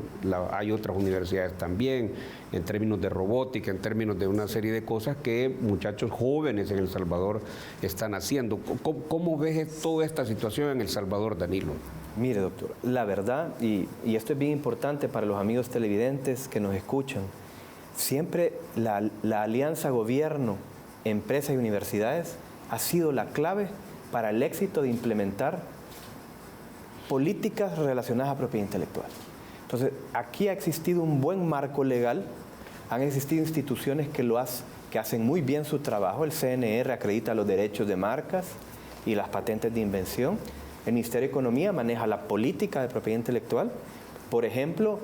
Hay otras universidades también, en términos de robótica, en términos de una serie de cosas que muchachos jóvenes en El Salvador están haciendo. ¿Cómo ves toda esta situación en El Salvador, Danilo? Mire, doctor, la verdad, y esto es bien importante para los amigos televidentes que nos escuchan, siempre la alianza gobierno, empresas y universidades ha sido la clave para el éxito de implementar políticas relacionadas a propiedad intelectual. Entonces, aquí ha existido un buen marco legal, han existido instituciones que hacen muy bien su trabajo. El CNR acredita los derechos de marcas y las patentes de invención. El Ministerio de Economía maneja la política de propiedad intelectual. Por ejemplo,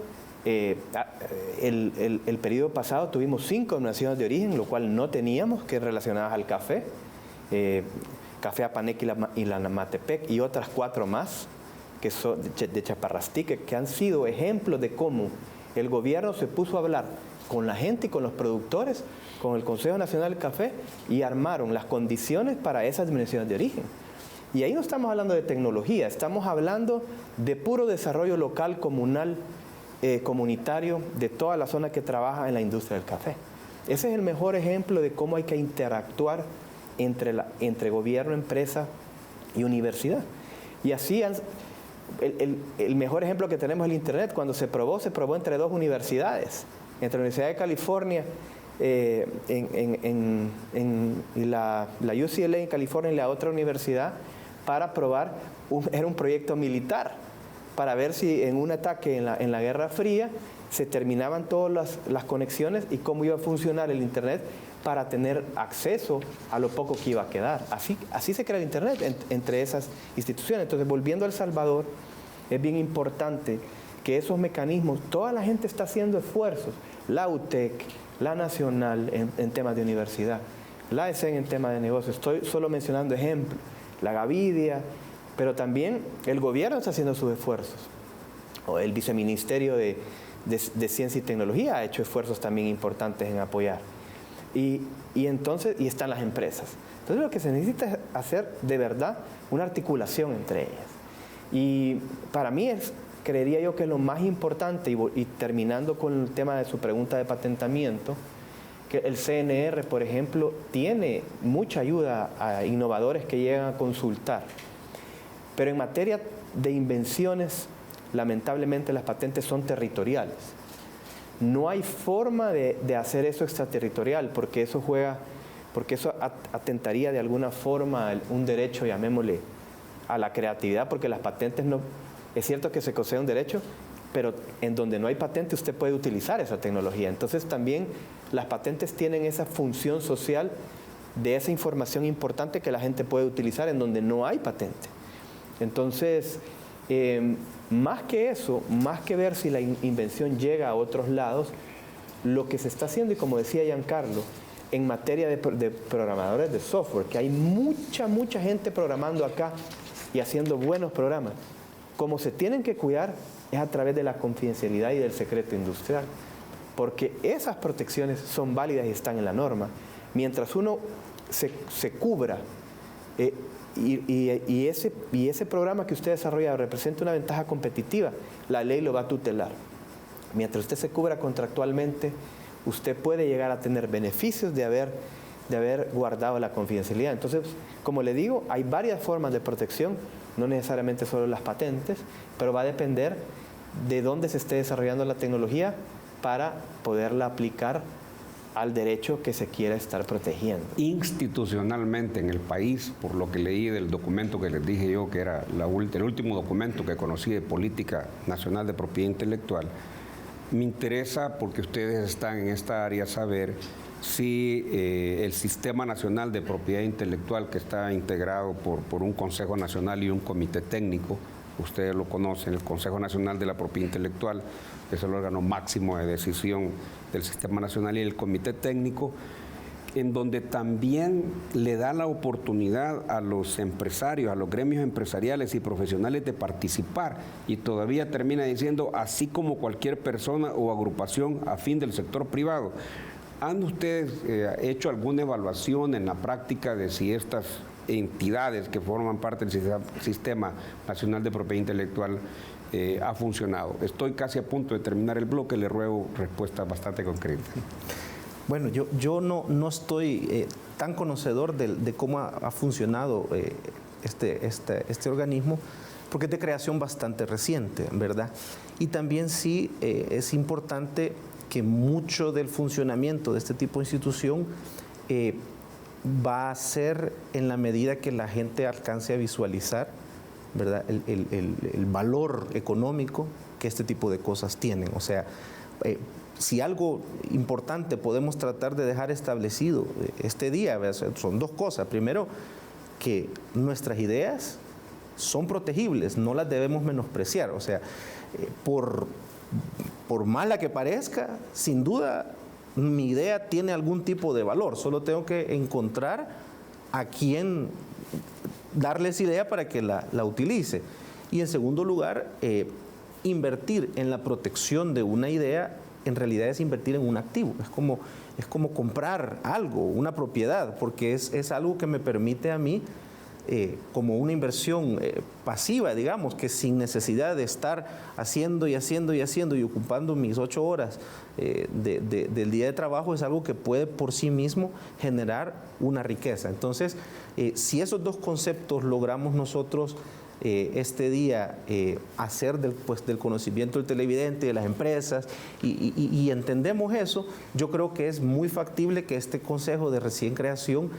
El periodo pasado tuvimos 5 denominaciones de origen, lo cual no teníamos, que relacionadas al café. Café Apaneca y la Namatepec y otras 4 más que son de Chaparrastique, que han sido ejemplos de cómo el gobierno se puso a hablar con la gente y con los productores, con el Consejo Nacional del Café, y armaron las condiciones para esas denominaciones de origen. Y ahí no estamos hablando de tecnología, estamos hablando de puro desarrollo local, comunal, comunitario, de toda la zona que trabaja en la industria del café. Ese es el mejor ejemplo de cómo hay que interactuar entre gobierno, empresa y universidad. Y así, el mejor ejemplo que tenemos es el Internet. Cuando se probó entre 2 universidades, entre la Universidad de California y la UCLA en California y la otra universidad, para probar, era un proyecto militar, para ver si en un ataque en la Guerra Fría se terminaban todas las conexiones y cómo iba a funcionar el Internet para tener acceso a lo poco que iba a quedar. Así se crea el Internet entre esas instituciones. Entonces, volviendo a El Salvador, es bien importante que esos mecanismos, toda la gente está haciendo esfuerzos, la UTEC, la Nacional en temas de universidad, la ESEN en temas de negocios, estoy solo mencionando ejemplos, la Gavidia, pero también el gobierno está haciendo sus esfuerzos, o el Viceministerio de Ciencia y Tecnología ha hecho esfuerzos también importantes en apoyar. Y están las empresas. Entonces lo que se necesita es hacer de verdad una articulación entre ellas. Y para mí creería yo que lo más importante, y terminando con el tema de su pregunta de patentamiento, que el CNR, por ejemplo, tiene mucha ayuda a innovadores que llegan a consultar. Pero en materia de invenciones, lamentablemente las patentes son territoriales. No hay forma de hacer eso extraterritorial, porque eso atentaría de alguna forma a un derecho, llamémosle, a la creatividad, porque las patentes no... Es cierto que se concede un derecho, pero en donde no hay patente usted puede utilizar esa tecnología. Entonces también las patentes tienen esa función social de esa información importante que la gente puede utilizar en donde no hay patente. Entonces, más que eso, más que ver si la invención llega a otros lados, lo que se está haciendo, y como decía Giancarlo, en materia de programadores de software, que hay mucha gente programando acá y haciendo buenos programas, como se tienen que cuidar es a través de la confidencialidad y del secreto industrial, porque esas protecciones son válidas y están en la norma. Mientras uno se cubra y ese programa que usted desarrolla representa una ventaja competitiva, la ley lo va a tutelar. Mientras usted se cubra contractualmente, usted puede llegar a tener beneficios de haber guardado la confidencialidad. Entonces, como le digo, hay varias formas de protección, no necesariamente solo las patentes, pero va a depender de dónde se esté desarrollando la tecnología para poderla aplicar al derecho que se quiera estar protegiendo. Institucionalmente en el país, por lo que leí del documento que les dije yo, que era el último documento que conocí de Política Nacional de Propiedad Intelectual, me interesa, porque ustedes están en esta área, saber si el Sistema Nacional de Propiedad Intelectual, que está integrado por un Consejo Nacional y un Comité Técnico, ustedes lo conocen, el Consejo Nacional de la Propiedad Intelectual, que es el órgano máximo de decisión del Sistema Nacional, y el Comité Técnico, en donde también le da la oportunidad a los empresarios, a los gremios empresariales y profesionales de participar, y todavía termina diciendo, así como cualquier persona o agrupación afín del sector privado. ¿Han ustedes hecho alguna evaluación en la práctica de si estas entidades que forman parte del Sistema Nacional de Propiedad Intelectual ha funcionado? Estoy casi a punto de terminar el bloque, le ruego respuesta bastante concreta. Bueno, yo no estoy tan conocedor de cómo ha funcionado este organismo, porque es de creación bastante reciente, ¿verdad? Y también sí es importante que mucho del funcionamiento de este tipo de institución va a ser en la medida que la gente alcance a visualizar, ¿verdad?, el valor económico que este tipo de cosas tienen. O sea, si algo importante podemos tratar de dejar establecido este día, son 2 cosas. Primero, que nuestras ideas son protegibles, no las debemos menospreciar. O sea, por por mala que parezca, sin duda mi idea tiene algún tipo de valor. Solo tengo que encontrar a quién darles idea para que la utilice. Y en segundo lugar, invertir en la protección de una idea en realidad es invertir en un activo. Es como comprar algo, una propiedad, porque es algo que me permite a mí, como una inversión pasiva, digamos, que sin necesidad de estar haciendo y haciendo y haciendo y ocupando mis 8 horas del día de trabajo, es algo que puede por sí mismo generar una riqueza. Entonces, si esos dos conceptos logramos nosotros este día hacer del conocimiento del televidente, de las empresas, y entendemos eso, yo creo que es muy factible que este consejo de recién creación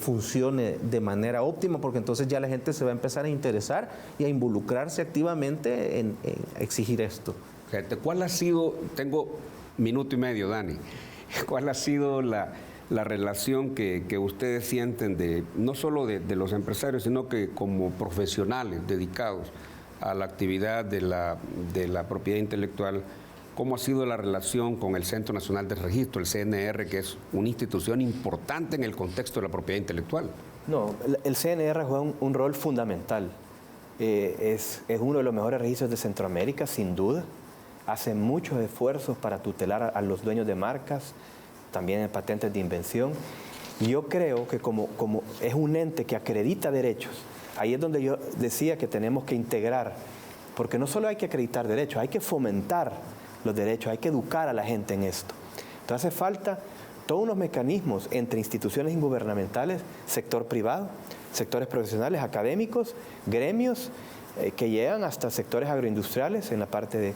funcione de manera óptima, porque entonces ya la gente se va a empezar a interesar y a involucrarse activamente en exigir esto. ¿Cuál ha sido, tengo minuto y medio, Dani, cuál ha sido la relación que ustedes sienten no solo de los empresarios, sino que como profesionales dedicados a la actividad de la propiedad intelectual? ¿Cómo ha sido la relación con el Centro Nacional de Registro, el CNR, que es una institución importante en el contexto de la propiedad intelectual? No, el CNR juega un rol fundamental. Es uno de los mejores registros de Centroamérica, sin duda. Hace muchos esfuerzos para tutelar a los dueños de marcas, también en patentes de invención. Y yo creo que como es un ente que acredita derechos, ahí es donde yo decía que tenemos que integrar, porque no solo hay que acreditar derechos, hay que fomentar los derechos, hay que educar a la gente en esto. Entonces hace falta todos unos mecanismos entre instituciones gubernamentales, sector privado, sectores profesionales, académicos, gremios, que llegan hasta sectores agroindustriales en la parte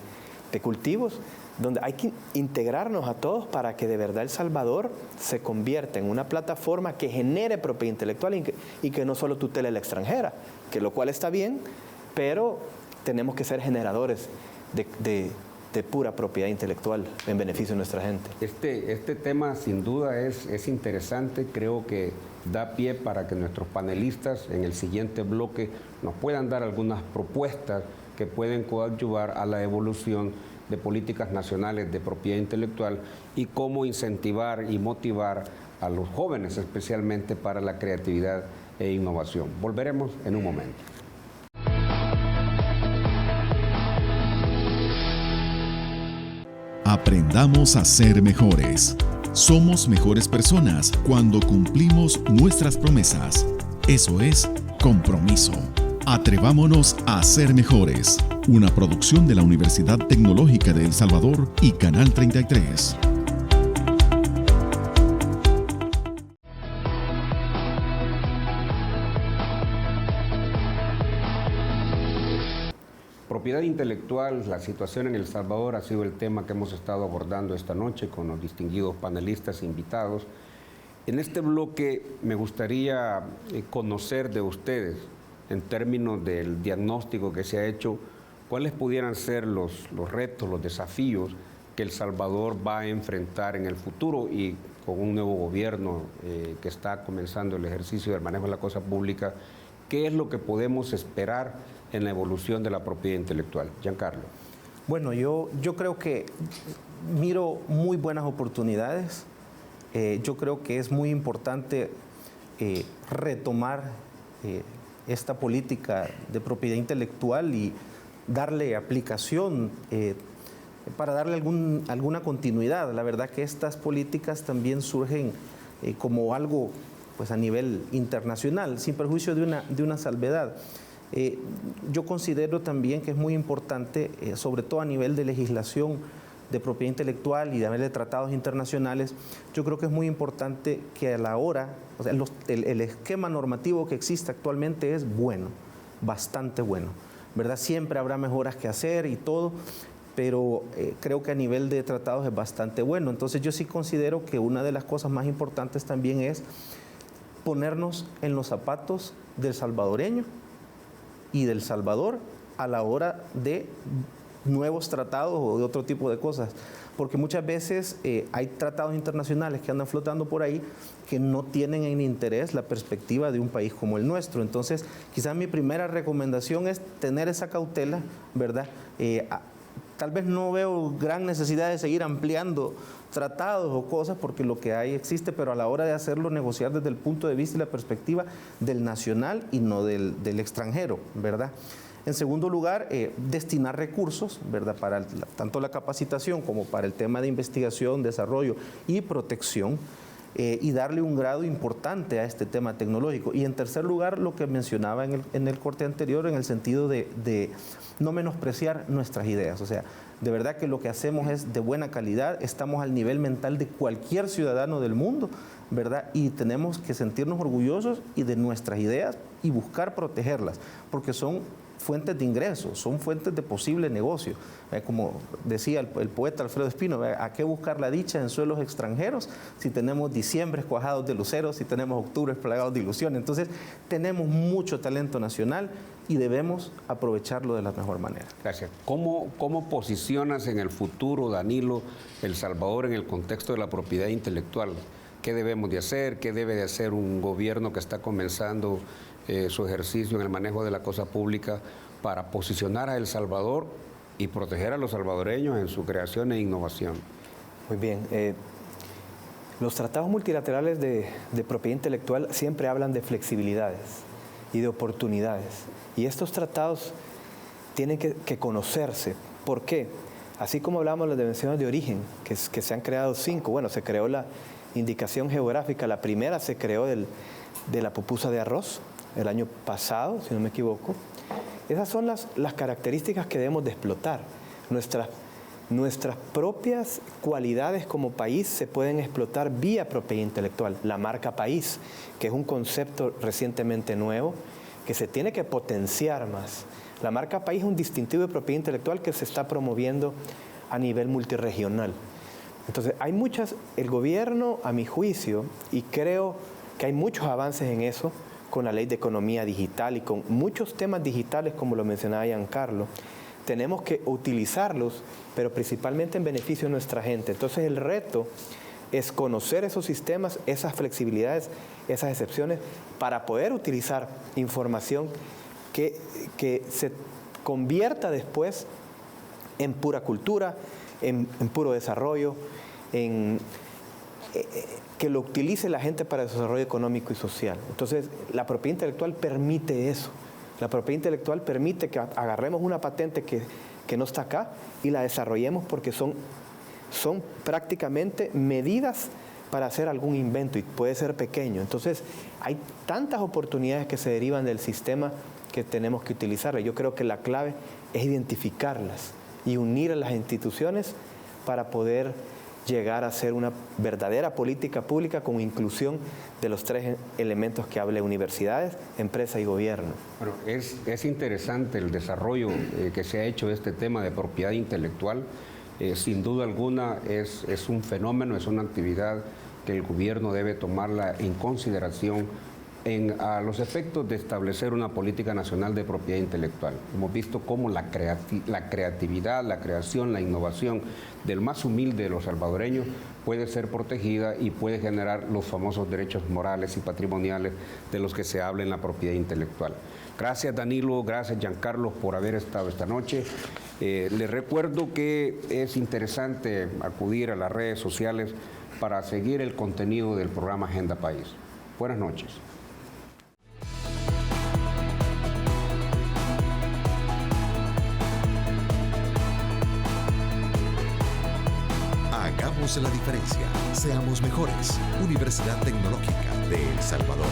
de cultivos, donde hay que integrarnos a todos para que de verdad El Salvador se convierta en una plataforma que genere propiedad intelectual y que no solo tutele la extranjera, que lo cual está bien, pero tenemos que ser generadores de pura propiedad intelectual en beneficio de nuestra gente. Este tema sin duda es interesante, creo que da pie para que nuestros panelistas en el siguiente bloque nos puedan dar algunas propuestas que pueden coadyuvar a la evolución de políticas nacionales de propiedad intelectual y cómo incentivar y motivar a los jóvenes especialmente para la creatividad e innovación. Volveremos en un momento. Aprendamos a ser mejores. Somos mejores personas cuando cumplimos nuestras promesas. Eso es compromiso. Atrevámonos a ser mejores. Una producción de la Universidad Tecnológica de El Salvador y Canal 33. Propiedad intelectual, la situación en El Salvador ha sido el tema que hemos estado abordando esta noche con los distinguidos panelistas invitados. En este bloque me gustaría conocer de ustedes, en términos del diagnóstico que se ha hecho, cuáles pudieran ser los retos, los desafíos que El Salvador va a enfrentar en el futuro y con un nuevo gobierno que está comenzando el ejercicio del manejo de la cosa pública. ¿Qué es lo que podemos esperar en la evolución de la propiedad intelectual? Giancarlo. Bueno, yo creo que miro muy buenas oportunidades. Yo creo que es muy importante retomar esta política de propiedad intelectual y darle aplicación para darle alguna continuidad. La verdad que estas políticas también surgen como algo pues, a nivel internacional, sin perjuicio de una salvedad. Yo considero también que es muy importante, sobre todo a nivel de legislación de propiedad intelectual y de nivel de tratados internacionales, yo creo que es muy importante que a la hora, o sea, el esquema normativo que existe actualmente es bueno, bastante bueno, ¿verdad? Siempre habrá mejoras que hacer y todo, pero creo que a nivel de tratados es bastante bueno. Entonces yo sí considero que una de las cosas más importantes también es ponernos en los zapatos del salvadoreño y del Salvador a la hora de nuevos tratados o de otro tipo de cosas, porque muchas veces hay tratados internacionales que andan flotando por ahí que no tienen en interés la perspectiva de un país como el nuestro. Entonces, quizás mi primera recomendación es tener esa cautela, ¿verdad? tal vez no veo gran necesidad de seguir ampliando tratados o cosas porque lo que hay existe, pero a la hora de hacerlo, negociar desde el punto de vista y la perspectiva del nacional y no del extranjero, ¿verdad? En segundo lugar, destinar recursos, ¿verdad?, para tanto la capacitación como para el tema de investigación, desarrollo y protección, y darle un grado importante a este tema tecnológico. Y en tercer lugar, lo que mencionaba en el corte anterior, en el sentido de no menospreciar nuestras ideas. O sea, de verdad que lo que hacemos es de buena calidad, estamos al nivel mental de cualquier ciudadano del mundo, ¿verdad? Y tenemos que sentirnos orgullosos y de nuestras ideas y buscar protegerlas, porque son fuentes de ingresos, son fuentes de posible negocio. Como decía el poeta Alfredo Espino, ¿a qué buscar la dicha en suelos extranjeros si tenemos diciembres cuajados de luceros, si tenemos octubres plagados de ilusión? Entonces, tenemos mucho talento nacional y debemos aprovecharlo de la mejor manera. Gracias. ¿Cómo posicionas en el futuro, Danilo, El Salvador en el contexto de la propiedad intelectual? ¿Qué debemos de hacer? ¿Qué debe de hacer un gobierno que está comenzando su ejercicio en el manejo de la cosa pública para posicionar a El Salvador y proteger a los salvadoreños en su creación e innovación? Muy bien. Los tratados multilaterales de propiedad intelectual siempre hablan de flexibilidades y de oportunidades. Y estos tratados tienen que conocerse. ¿Por qué? Así como hablamos de las dimensiones de origen, que se han creado 5. Bueno, se creó la indicación geográfica. La primera se creó de la pupusa de arroz el año pasado, si no me equivoco. Esas son las características que debemos de explotar. Nuestras propias cualidades como país se pueden explotar vía propiedad intelectual. La marca país, que es un concepto recientemente nuevo, que se tiene que potenciar más. La marca país es un distintivo de propiedad intelectual que se está promoviendo a nivel multirregional. Entonces, el gobierno, a mi juicio, y creo que hay muchos avances en eso, con la ley de economía digital y con muchos temas digitales, como lo mencionaba Giancarlo, tenemos que utilizarlos, pero principalmente en beneficio de nuestra gente. Entonces, el reto es conocer esos sistemas, esas flexibilidades, esas excepciones, para poder utilizar información que se convierta después en pura cultura, en puro desarrollo, que lo utilice la gente para el desarrollo económico y social. Entonces, la propiedad intelectual permite eso. La propiedad intelectual permite que agarremos una patente que no está acá y la desarrollemos porque son prácticamente medidas para hacer algún invento y puede ser pequeño. Entonces, hay tantas oportunidades que se derivan del sistema que tenemos que utilizar. Yo creo que la clave es identificarlas y unir a las instituciones para poder llegar a ser una verdadera política pública con inclusión de los 3 elementos que hable: universidades, empresa y gobierno. Bueno, es interesante el desarrollo que se ha hecho de este tema de propiedad intelectual. Sin duda alguna es un fenómeno, es una actividad que el gobierno debe tomarla en consideración a los efectos de establecer una política nacional de propiedad intelectual. Hemos visto cómo la creatividad, la creación, la innovación del más humilde de los salvadoreños puede ser protegida y puede generar los famosos derechos morales y patrimoniales de los que se habla en la propiedad intelectual. Gracias, Danilo, gracias, Giancarlo, por haber estado esta noche. Les recuerdo que es interesante acudir a las redes sociales para seguir el contenido del programa Agenda País. Buenas noches. Hagamos la diferencia. Seamos mejores. Universidad Tecnológica de El Salvador.